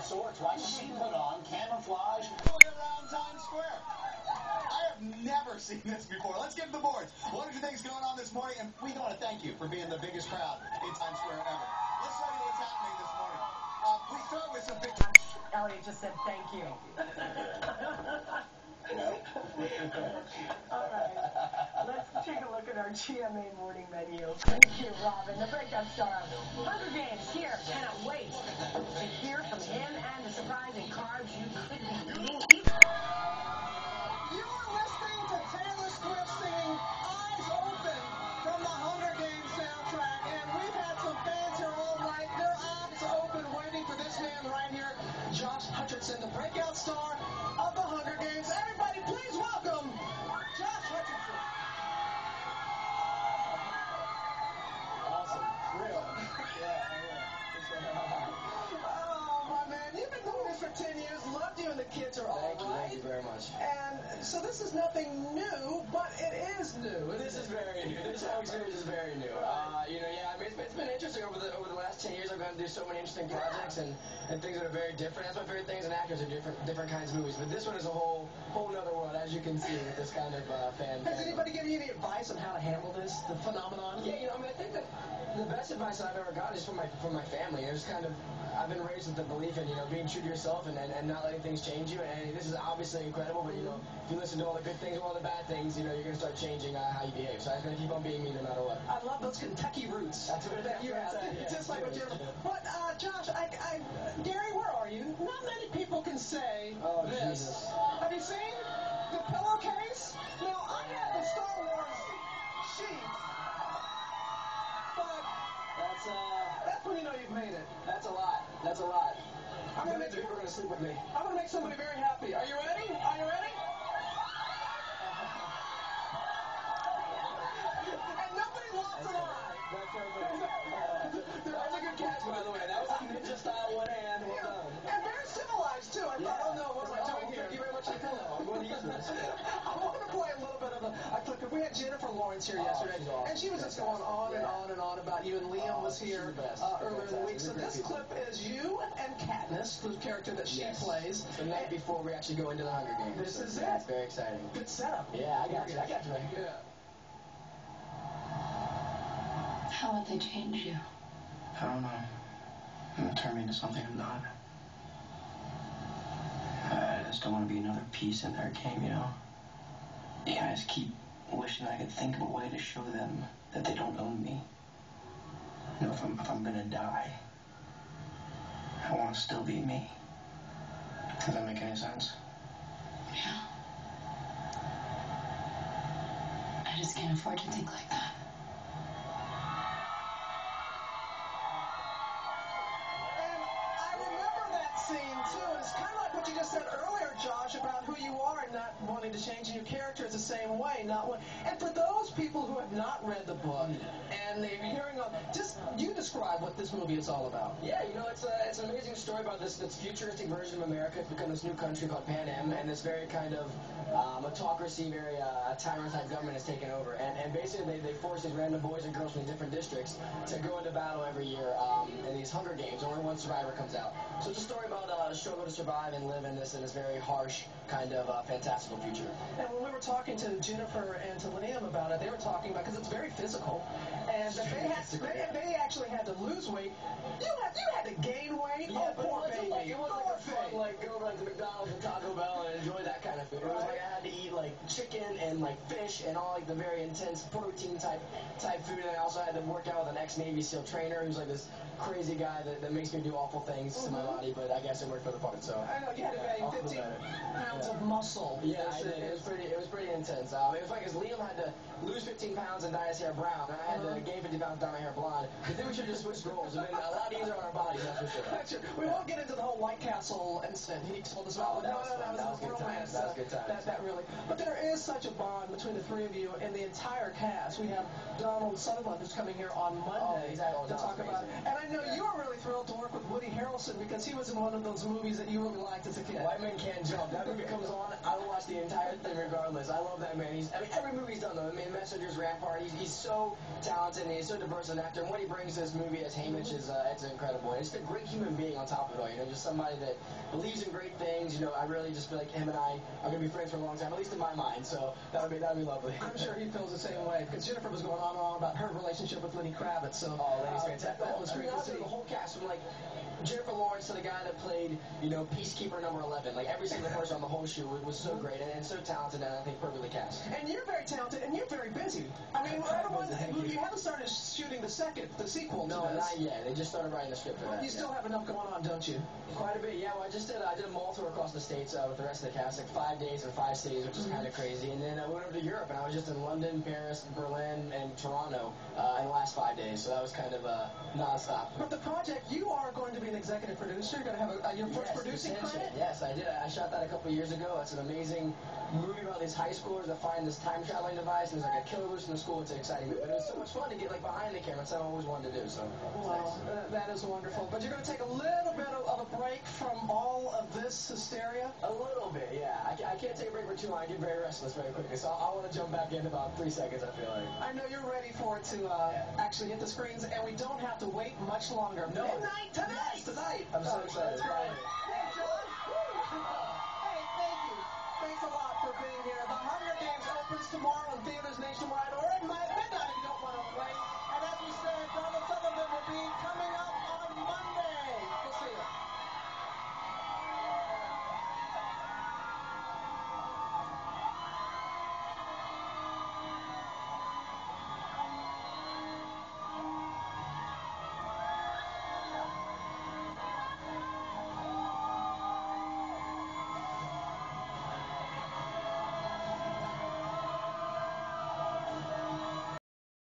sorts, right? She put on camouflage around Times Square. I have never seen this before. Let's get to the boards. What did you think is going on this morning? And we want to thank you for being the biggest crowd in Times Square ever. Let's start with what's happening this morning. We start with some pictures. Elliot just said thank you. All right, let's take a look at our GMA morning menu. Thank you, Robin. The breakout star of Hunger Games here. Cannot wait to hear from him and the surprising carbs you could be eating. You are listening to Taylor Swift singing Eyes Open from the Hunger Games soundtrack, and we've had some fans here all night. Their eyes open waiting for this man right here, Josh Hutcherson, the breakout star of the Hunger Games. Everybody, please welcome Josh Hutcherson. Awesome. Real. Oh, my man, you've been doing this for 10 years. Loved you, and the kids are all right. Thank you very much. And so this is nothing new, but it is new. This is very new. This whole experience is very new. It's been interesting over the last 10 years. I've gotten to do so many interesting projects and things that are very different. That's my favorite things, and actors are different kinds of movies. But this one is a whole nother world, as you can see, with this kind of fan. Has anybody given you any advice on how to handle this, the phenomenon? Yeah, I think that the best advice I've ever got is from my family. There's I've been raised with the belief in, being true to yourself and not letting things change you. And this is obviously incredible, but, if you listen to all the good things and all the bad things, you're going to start changing how you behave. So I'm going to keep on being me no matter what. I love those Kentucky roots. That's what you have. Just like what you're... But, Josh, Gary, where are you? Not many people can say this. Jesus. Have you seen the pillowcase? Now, I have the Star Wars sheet, but that's when you know you've made it. That's a lot. That's a lot. I'm going to make people are going to sleep with me. I'm going to make somebody very happy. Are you ready? Are you ready? And nobody lost an eye. That's that was a good catch, by the way. That was a ninja style one hand. Well done. And very civilized, too. I thought, oh, no, what am I doing here? Thank you very much for the pillow. I'm going to use this. I want to play a little bit of a clip. We had Jennifer Lawrence here yesterday, awesome. and she was just going on and on and on about you, and Liam was here earlier in the week. So this clip is you and Katniss, the character that she plays. The night before we actually go into the Hunger Games. This is it. It's very exciting. Good setup. Yeah, I got you. Yeah. How would they change you? I don't know. I'm gonna turn me into something I'm not. I just don't want to be another piece in their game, Yeah, I just keep wishing I could think of a way to show them that they don't own me. If I'm gonna die, I want to still be me. Does that make any sense? Yeah. I just can't afford to think like that. It's kind of like what you just said earlier, Josh, about who you are and not wanting to change, and your character is the same way. And for those people who have not read the book and they're hearing you describe what this movie is all about. Yeah, it's an amazing story about this futuristic version of America. It's become this new country called Pan Am, and this very kind of autocracy, very tyrant-type government has taken over. And basically they force these random boys and girls from these different districts to go into battle every year in these Hunger Games. Only one survivor comes out. So it's a story about struggle to survive and live in this very harsh kind of fantastical future. And when we were talking to Jennifer and to Liam about it, they were talking about, because it's very physical, and they actually had to lose weight. You had to gain weight. Yeah, oh, poor baby. It wasn't like a fun, go to McDonald's and Taco Bell and enjoy that kind of food. It was like I had to eat chicken and fish and all the very intense protein type food, and I also had to work out with an ex-Navy SEAL trainer who's this crazy guy that makes me do awful things to my body, but I guess it worked for the part. So I know you had to gain 15 pounds of muscle. Yeah, I did. It was pretty intense. It was because Liam had to lose 15 pounds and dye his hair brown, and I had to gain 50 pounds and dye my hair blonde. I think we should just switch roles. It'd been a lot easier on our bodies, that's for sure. That's true. We won't get into the whole White Castle incident. He told us about. That was good times. That really. But there is such a bond between the three of you and the entire cast. We have Donald Sutherland who's coming here on Monday to talk about it. And I know you were really thrilled to work with Woody Harrelson because he was in one of those movies that you really liked as a kid. White Men Can't Jump. That movie comes on, I will watch the entire thing regardless. I love that man. Every movie he's done, though. I mean, Messengers, Rampart, he's so talented and he's so diverse an actor. And what he brings to this movie as Haymitch is it's incredible. And he's a great human being on top of it all. You know, just somebody that believes in great things. You know, I really just feel like him and I are going to be friends for a long time, at least in my mind. So that would be lovely. I'm sure he feels the same way because Jennifer was going on and on about her relationship with Lenny Kravitz. So, Lenny's fantastic. That was great to see. The whole cast from like Jennifer Lawrence to the guy that played, you know, Peacekeeper number 11. Like every single person on the whole show was so great and so talented and I think perfectly cast. And you're very talented and you're very busy. I mean, you haven't started shooting the sequel to No, this. not yet. They just started writing the script for But that. you still have enough going on, don't you? Quite a bit, yeah. Well, I did a mall tour across the States with the rest of the cast, like 5 days in 5 cities, which is kind of crazy. And then I went over to Europe, and I was just in London, Paris, Berlin, and Toronto in the last 5 days. So that was kind of nonstop. But the project, you are going to be an executive producer. You're going to have your first producing credit. Yes, I did. I shot that a couple years ago. It's an amazing movie about these high schoolers that find this time traveling device, and there's like a killer loose in the school. It's an exciting movie. But it was so much fun to get like behind the camera. It's what I always wanted to do. So. Well, that is wonderful. But you're going to take a little bit of a break from all of this hysteria? A little bit, yeah. I can't take a break for too long. I get very restless very quickly. So I want to jump back in about 3 seconds, I feel like. I know you're ready for it to actually hit the screens, and we don't have to wait much longer. No. Midnight tonight! Yes, tonight! I'm so excited. That's right. Hey, John. Hey, thank you. Thanks a lot for being here. The Hunger Games opens tomorrow in theaters nationwide or at my